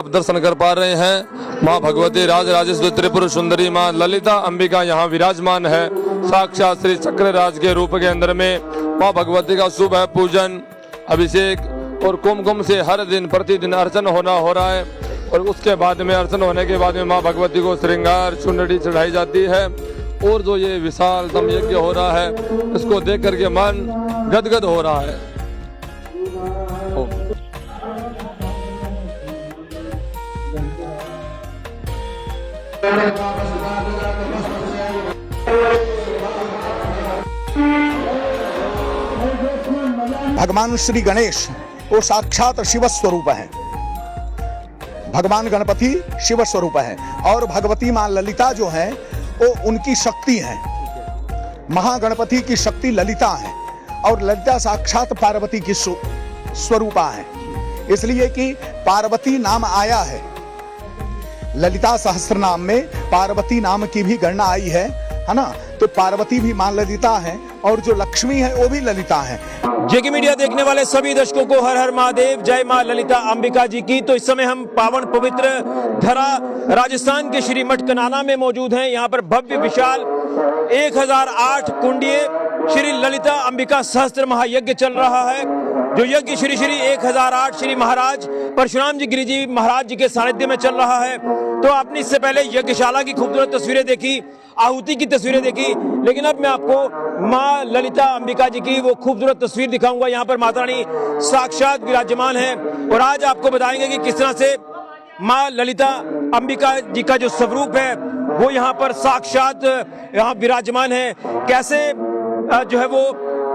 दर्शन कर पा रहे हैं। माँ भगवती राज राजेश्वरी त्रिपुर सुंदरी माँ ललिता अंबिका यहाँ विराजमान है। साक्षात श्री चक्र राज के रूप के अंदर में माँ भगवती का शुभ है पूजन, अभिषेक और कुमकुम से हर दिन प्रतिदिन अर्चन हो रहा है। और उसके बाद में अर्चन होने के बाद में माँ भगवती को श्रृंगार चुनरी चढ़ाई जाती है। और जो ये विशालतम यज्ञ हो रहा है इसको देख करके मन गदगद हो रहा है। भगवान श्री गणेश वो साक्षात शिव स्वरूप है। भगवान गणपति शिव स्वरूप है और भगवती मां ललिता जो है वो उनकी शक्ति है। महागणपति की शक्ति ललिता है और ललिता साक्षात पार्वती की स्वरूपा है। इसलिए कि पार्वती नाम आया है, ललिता सहस्त्र नाम में पार्वती नाम की भी गणना आई है ना। तो पार्वती भी मां ललिता है और जो लक्ष्मी है वो भी ललिता है। जेके मीडिया देखने वाले सभी दर्शकों को हर हर महादेव, जय मां ललिता अंबिका जी की। तो इस समय हम पावन पवित्र धरा राजस्थान के श्री मठ कनाना में मौजूद हैं। यहाँ पर भव्य विशाल 1008 कुंडीय श्री ललिता अंबिका सहस्त्र महायज्ञ चल रहा है। जो यज्ञ श्री 1008 श्री महाराज परशुराम जी गिरि जी महाराज जी के सानिध्य में चल रहा है। तो आपने इससे पहले यज्ञशाला की खूबसूरत तस्वीरें देखी, आहुति की तस्वीरें देखी, लेकिन अब मैं आपको माँ ललिता अंबिका जी की वो खूबसूरत तस्वीर दिखाऊंगा। यहाँ पर माता रानी साक्षात विराजमान है और आज आपको बताएंगे कि किस तरह से माँ ललिता अंबिका जी का जो स्वरूप है वो यहाँ पर साक्षात यहाँ विराजमान है। कैसे जो है वो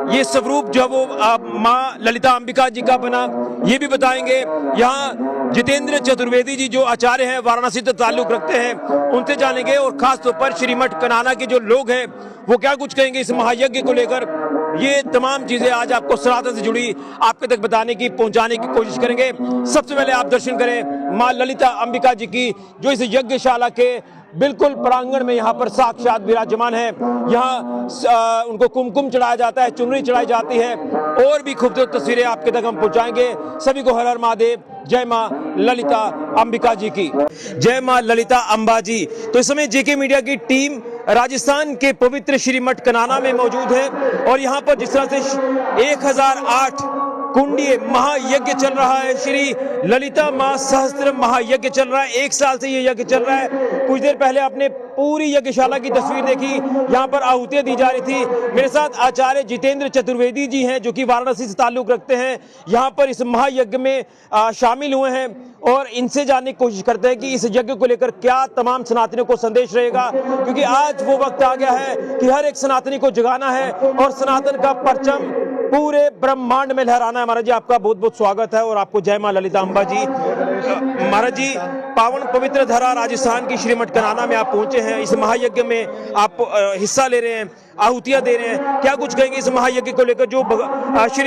ये स्वरूप जो है वो माँ ललिता अंबिका जी का बना, ये भी बताएंगे। यहाँ जितेंद्र चतुर्वेदी जी जो आचार्य हैं, वाराणसी से ताल्लुक रखते हैं, उनसे जानेंगे। और खास तौर पर श्रीमठ कनाना के जो लोग हैं वो क्या कुछ कहेंगे इस महायज्ञ को लेकर। ये तमाम चीजें आज आपको सनातन से जुड़ी आपके तक बताने की, पहुंचाने की कोशिश करेंगे। सबसे पहले आप दर्शन करें माँ ललिता अंबिका जी की, जो इस यज्ञशाला के बिल्कुल प्रांगण में यहाँ पर साक्षात विराजमान है। यहाँ उनको कुमकुम चढ़ाया जाता है, चुनरी चढ़ाई जाती है और भी खूबसूरत तस्वीरें आपके तक हम पहुंचाएंगे। सभी को हर हर महादेव, जय मां ललिता अंबिका जी की। जय मां ललिता अंबा जी। तो इस समय जेके मीडिया की टीम राजस्थान के पवित्र श्री मठ कनाना में मौजूद है और यहाँ पर जिस तरह से 1008 कुंडीय महायज्ञ चल रहा है, श्री ललिता मां सहस्त्र महायज्ञ चल रहा है। 1 साल से ये यज्ञ चल रहा है। कुछ देर पहले आपने पूरी यज्ञशाला की तस्वीर देखी, यहाँ पर आहुतियां दी जा रही थी। मेरे साथ आचार्य जितेंद्र चतुर्वेदी जी हैं जो कि वाराणसी से ताल्लुक रखते हैं, यहाँ पर इस महायज्ञ में शामिल हुए हैं और इनसे जानने की कोशिश करते हैं कि इस यज्ञ को लेकर क्या तमाम सनातनियों को संदेश रहेगा। क्योंकि आज वो वक्त आ गया है कि हर एक सनातनी को जगाना है और सनातन का परचम पूरे ब्रह्मांड में लहराना है। महाराज जी आपका बहुत बहुत स्वागत है और आपको जय मां ललिता अंबा जी। महाराज जी, पावन पवित्र धरा राजस्थान की श्रीमठ कनाना में आप पहुंचे हैं, इस महायज्ञ में आप हिस्सा ले रहे हैं, आहुतियां दे रहे हैं। क्या कुछ कहेंगे इस महायज्ञ को लेकर जो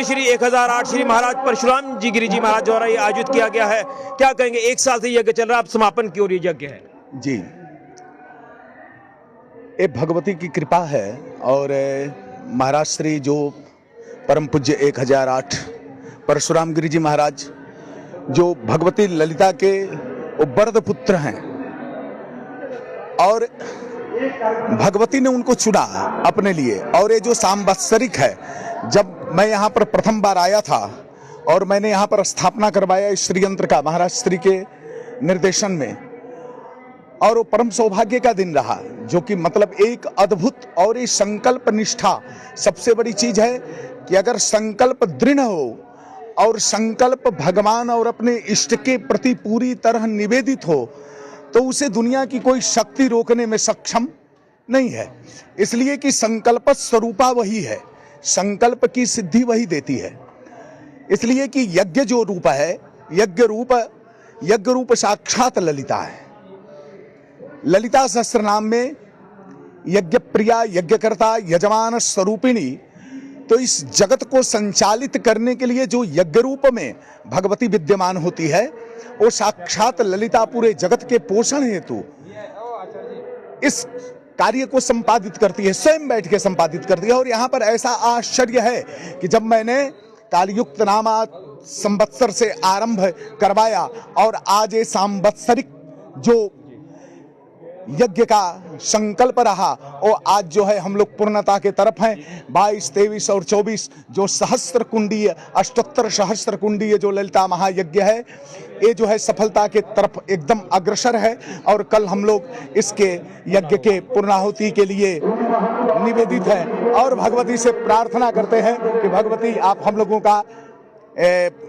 श्री 1008 श्री महाराज परशुराम जी गिरि जी महाराज द्वारा ये आयोजित किया गया है? क्या कहेंगे? 1 साल से यज्ञ चल रहा है, अब समापन की ओर ये यज्ञ है। जी, ये भगवती की कृपा है और महाराज श्री जो परम पूज्य 1008 परशुराम गिरि जी महाराज जो भगवती ललिता के वरद पुत्र हैं और भगवती ने उनको चुना अपने लिए। और ये जो सांवत्सरिक है, जब मैं यहाँ पर प्रथम बार आया था और मैंने यहाँ पर स्थापना करवाया इस श्रीयंत्र का महाराज श्री के निर्देशन में, और वो परम सौभाग्य का दिन रहा। जो कि मतलब एक अद्भुत और ये संकल्प निष्ठा सबसे बड़ी चीज है कि अगर संकल्प दृढ़ हो और संकल्प भगवान और अपने इष्ट के प्रति पूरी तरह निवेदित हो तो उसे दुनिया की कोई शक्ति रोकने में सक्षम नहीं है। इसलिए कि संकल्प स्वरूपा वही है, संकल्प की सिद्धि वही देती है। इसलिए कि यज्ञ जो रूप है, यज्ञ रूप साक्षात ललिता है। ललिता सहस्त्र नाम में यज्ञ प्रिया, यज्ञकर्ता, यजमान स्वरूपिणी, तो इस जगत को संचालित करने के लिए जो यज्ञ रूप में भगवती विद्यमान होती है वो साक्षात ललिता पूरे जगत के पोषण हेतु इस कार्य को संपादित करती है, स्वयं बैठ के संपादित करती है। और यहाँ पर ऐसा आश्चर्य है कि जब मैंने कालयुक्त नामा संवत्सर से आरंभ करवाया और आज ये सांवत्सरिक जो यज्ञ का संकल्प रहा वो आज जो है हम लोग पूर्णता के तरफ हैं। 22, 23 और 24 जो सहस्त्र कुंडीय अष्टोत्तर सहस्त्र कुंडीय जो ललिता महायज्ञ है ये जो है सफलता के तरफ एकदम अग्रसर है। और कल हम लोग इसके यज्ञ के पूर्णाहुति के लिए निवेदित हैं और भगवती से प्रार्थना करते हैं कि भगवती आप हम लोगों का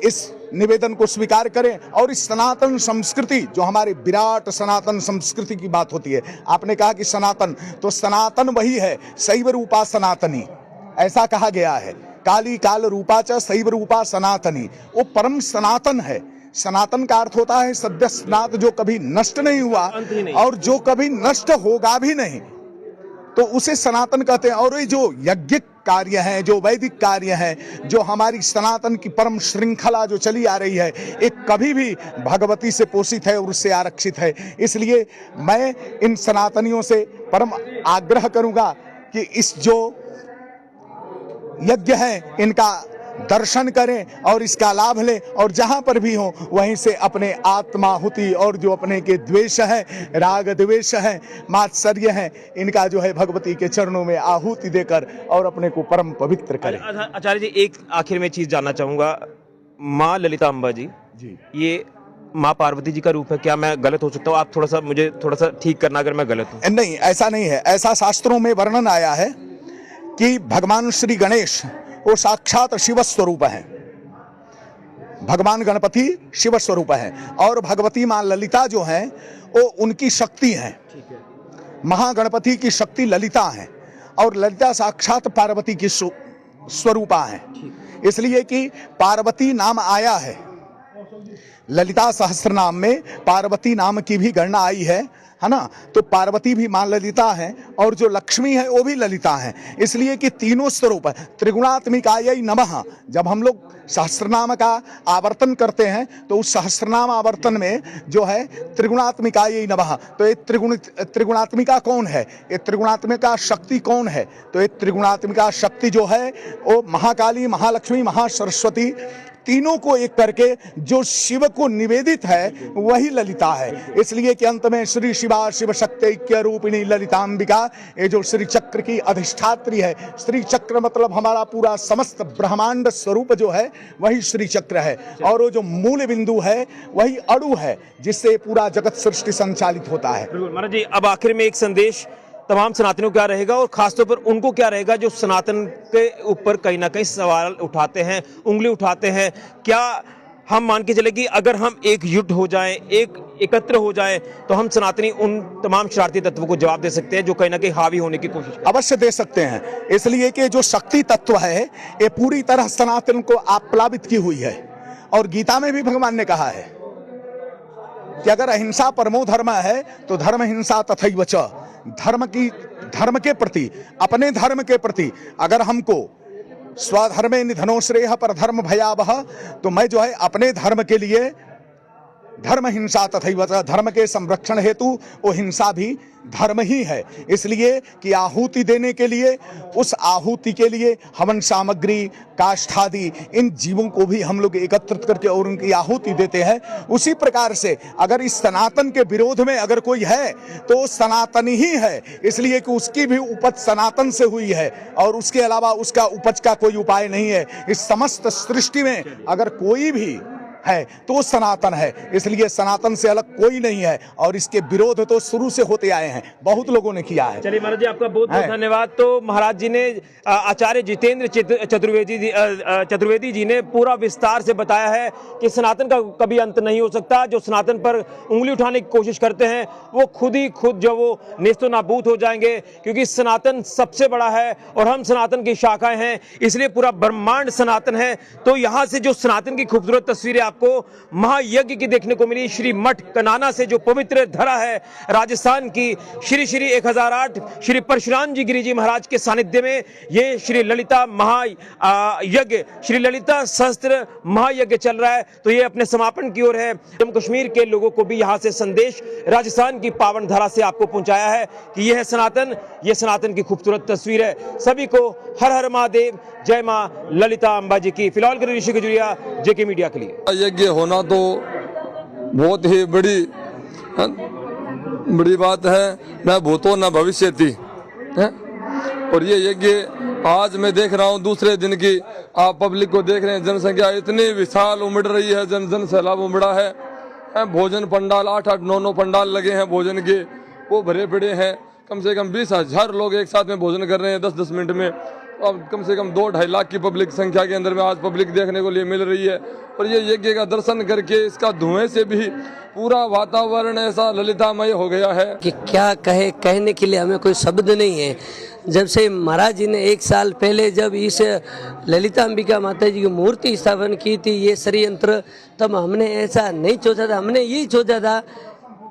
इस निवेदन को स्वीकार करें और इस सनातन संस्कृति जो हमारी विराट सनातन संस्कृति की बात होती है। आपने कहा कि सनातन, तो सनातन वही है, शैव रूपा सनातनी, ऐसा कहा गया है। काली काल रूपा च शैव रूपा सनातनी, वो परम सनातन है। सनातन का अर्थ होता है सद्य सनात, जो कभी नष्ट नहीं हुआ और जो कभी नष्ट होगा भी नहीं, तो उसे सनातन कहते हैं। और ये जो यज्ञिक कार्य हैं, जो वैदिक कार्य हैं, जो हमारी सनातन की परम श्रृंखला जो चली आ रही है, ये कभी भी भगवती से पोषित है और उससे आरक्षित है। इसलिए मैं इन सनातनियों से परम आग्रह करूंगा कि इस जो यज्ञ है इनका दर्शन करें और इसका लाभ लें और जहां पर भी हो वहीं से अपने आत्माहुति और जो अपने के द्वेष है, राग द्वेष है, मात्सर्य है, इनका जो है भगवती के चरणों में आहुति देकर और अपने को परम पवित्र करें। आचार्य जी, एक आखिर में चीज जानना चाहूंगा, माँ ललिता अम्बा जी ये माँ पार्वती जी का रूप है, क्या मैं गलत हो सकता हूँ? आप मुझे थोड़ा सा ठीक करना अगर मैं गलत हूँ। नहीं, ऐसा नहीं है। ऐसा शास्त्रों में वर्णन आया है कि भगवान श्री गणेश वो साक्षात शिव स्वरूप है, भगवान गणपति शिव स्वरूप है और भगवती मां ललिता जो है वो उनकी शक्ति है। महागणपति की शक्ति ललिता है और ललिता साक्षात पार्वती की स्वरूपा है। इसलिए कि पार्वती नाम आया है, ललिता सहस्त्र नाम में पार्वती नाम की भी गणना आई है ना। तो पार्वती भी मां ललिता है और जो लक्ष्मी है वो भी ललिता है। इसलिए कि तीनों स्वरूप है। त्रिगुणात्मिकायै नमः, जब हम लोग सहस्रनाम का आवर्तन करते हैं तो उस सहस्रनाम आवर्तन में जो है त्रिगुणात्मिकायै नमः, तो ये त्रिगुणात्मिका कौन है? ये त्रिगुणात्मिका शक्ति कौन है? तो ये त्रिगुणात्मिका शक्ति जो है वो महाकाली, महालक्ष्मी, महासरस्वती, तीनों को एक करके जो शिव को निवेदित है वही ललिता है। इसलिए कि अंत में श्री शिवा शिव शक्त्यैक्य रूपिणी ललितांबिका, ये जो श्री चक्र की अधिष्ठात्री है, श्री चक्र मतलब हमारा पूरा समस्त ब्रह्मांड स्वरूप जो है वही श्री चक्र है और वो जो मूल बिंदु है वही अणु है जिससे पूरा जगत सृष्टि संचालित होता है। महाराज जी, अब आखिर में एक संदेश तमाम सनातनियों क्या रहेगा और खासतौर पर उनको क्या रहेगा जो सनातन के ऊपर कहीं ना कहीं सवाल उठाते हैं, उंगली उठाते हैं? क्या हम मान के चले कि अगर हम एकजुट हो जाएं, एकत्र हो जाएं, तो हम सनातनी उन तमाम शरारती तत्वों को जवाब दे सकते हैं जो कहीं ना कहीं हावी होने की कोशिश करते हैं? अवश्य दे सकते हैं। इसलिए कि जो शक्ति तत्व है ये पूरी तरह सनातन को आप्लावित की हुई है और गीता में भी भगवान ने कहा है कि अगर अहिंसा परमो धर्म है तो धर्म हिंसा तथैव च। धर्म के प्रति, अपने धर्म के प्रति अगर हमको स्वधर्मे निधनो श्रेयः पर धर्म भयावह, तो मैं जो है अपने धर्म के लिए धर्म हिंसा तथैव च, धर्म के संरक्षण हेतु वो हिंसा भी धर्म ही है। इसलिए कि आहुति देने के लिए, उस आहुति के लिए हवन सामग्री, काष्ठादि, इन जीवों को भी हम लोग एकत्रित करके और उनकी आहुति देते हैं। उसी प्रकार से अगर इस सनातन के विरोध में अगर कोई है तो सनातनी ही है, इसलिए कि उसकी भी उपज सनातन से हुई है और उसके अलावा उसका उपज का कोई उपाय नहीं है। इस समस्त सृष्टि में अगर कोई भी है तो सनातन है, इसलिए सनातन से अलग कोई नहीं है और इसके विरोध तो शुरू से होते आए हैं, बहुत लोगों ने किया है। चलिए महाराज जी, आपका बहुत बहुत धन्यवाद। तो महाराज जी ने, आचार्य जितेंद्र चतुर्वेदी जी ने पूरा विस्तार से बताया है कि सनातन का कभी अंत नहीं हो सकता। जो सनातन पर उंगली उठाने की कोशिश करते हैं वो खुद जो वो नेस्तो नाबूद हो जाएंगे, क्योंकि सनातन सबसे बड़ा है और हम सनातन की शाखाएं हैं, इसलिए पूरा ब्रह्मांड सनातन है। तो यहाँ से जो सनातन की खूबसूरत तस्वीरें आपको आपको महायज्ञ की देखने को मिली। श्री मठ कनाना से जो पवित्र धरा है राजस्थान की, श्री श्री 1008 श्री परशुराम जी गिरी जी महाराज के सानिध्य में ये श्री ललिता महायज्ञ, श्री ललिता सहस्त्र महायज्ञ चल रहा है। तो ये अपने समापन की ओर है। जम्मू कश्मीर के लोगों को भी यहाँ से संदेश राजस्थान की पावन धरा से आपको पहुंचाया है कि यह सनातन, ये सनातन की खूबसूरत तस्वीर है। सभी को हर हर महादेव, जय मां ललिता अंबा जी की। फिलहाल के ऋषि खजुरिया, जेके मीडिया के लिए। यज्ञ होना तो बहुत ही बड़ी बात है। न भूतो न भविष्यति है। और ये यज्ञ आज मैं देख रहा हूँ दूसरे दिन की, आप पब्लिक को देख रहे हैं, जनसंख्या इतनी विशाल उमड़ रही है, जन सैलाब उमड़ा है। भोजन पंडाल 8-8, 9-9 पंडाल लगे हैं भोजन के, वो भरे पड़े हैं। कम से कम 20,000 लोग एक साथ में भोजन कर रहे हैं 10-10 मिनट में। अब कम से कम 2-2.5 लाख की पब्लिक संख्या के अंदर में आज पब्लिक देखने को लिए मिल रही है। और ये यज्ञ का दर्शन करके इसका धुएं से भी पूरा वातावरण ऐसा ललितामय हो गया है कि क्या कहने के लिए हमें कोई शब्द नहीं है। जब से महाराज जी ने 1 साल पहले जब इस ललिता अंबिका माता जी की मूर्ति स्थापन की थी, ये षड्यंत्र, तब हमने ऐसा नहीं सोचा था। हमने यही सोचा था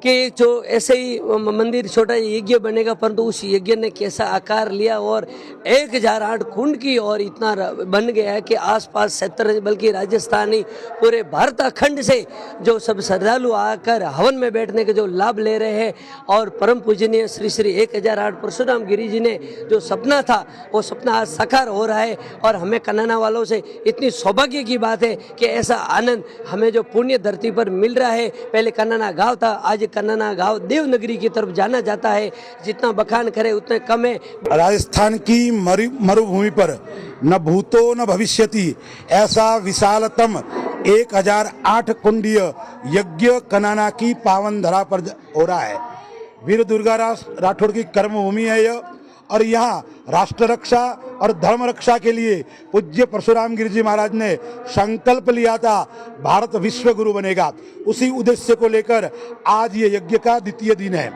कि जो ऐसे ही मंदिर छोटा यज्ञ बनेगा, परंतु उस यज्ञ ने कैसा आकार लिया और 1008 कुंड की और इतना बन गया है कि आसपास क्षेत्र बल्कि राजस्थान ही पूरे भारत खंड से जो सब श्रद्धालु आकर हवन में बैठने के जो लाभ ले रहे हैं। और परम पूजनीय श्री श्री 1008 परशुराम गिरी जी ने जो सपना था वो सपना आज साकार हो रहा है। और हमें कन्नाना वालों से इतनी सौभाग्य की बात है कि ऐसा आनंद हमें जो पुण्य धरती पर मिल रहा है। पहले कन्नाना गाँव था, आज कन्नाना गांव देवनगरी की तरफ जाना जाता है। जितना बखान करे उतने कम है। राजस्थान की मरुभूमि पर न भूतो न भविष्यति ऐसा विशालतम 1008 कुंडीय यज्ञ कन्नाना की पावन धरा पर हो रहा है। वीर दुर्गा राठौड़ की कर्मभूमि है यह। और यहाँ राष्ट्र रक्षा और धर्म रक्षा के लिए पूज्य परशुराम गिरी जी महाराज ने संकल्प लिया था, भारत विश्व गुरु बनेगा। उसी उद्देश्य को लेकर आज ये यज्ञ का द्वितीय दिन है।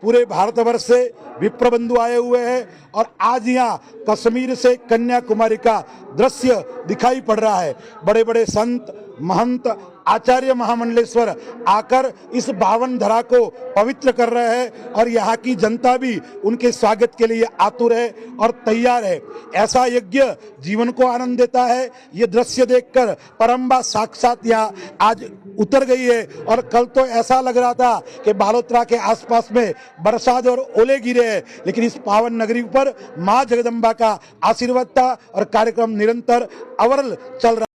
पूरे भारतवर्ष से विप्र बंधु आए हुए हैं और आज यहाँ कश्मीर से कन्याकुमारी का दृश्य दिखाई पड़ रहा है। बड़े बड़े संत, महंत, आचार्य, महामंडलेश्वर आकर इस पावन धरा को पवित्र कर रहे हैं और यहाँ की जनता भी उनके स्वागत के लिए आतुर है और तैयार है। ऐसा यज्ञ जीवन को आनंद देता है। ये दृश्य देखकर परम्बा साक्षात यहाँ आज उतर गई है। और कल तो ऐसा लग रहा था कि बालोतरा के आसपास में बरसात और ओले गिरे हैं, लेकिन इस पावन नगरी पर माँ जगदम्बा का आशीर्वाद था और कार्यक्रम निरंतर अविरल चल रहा।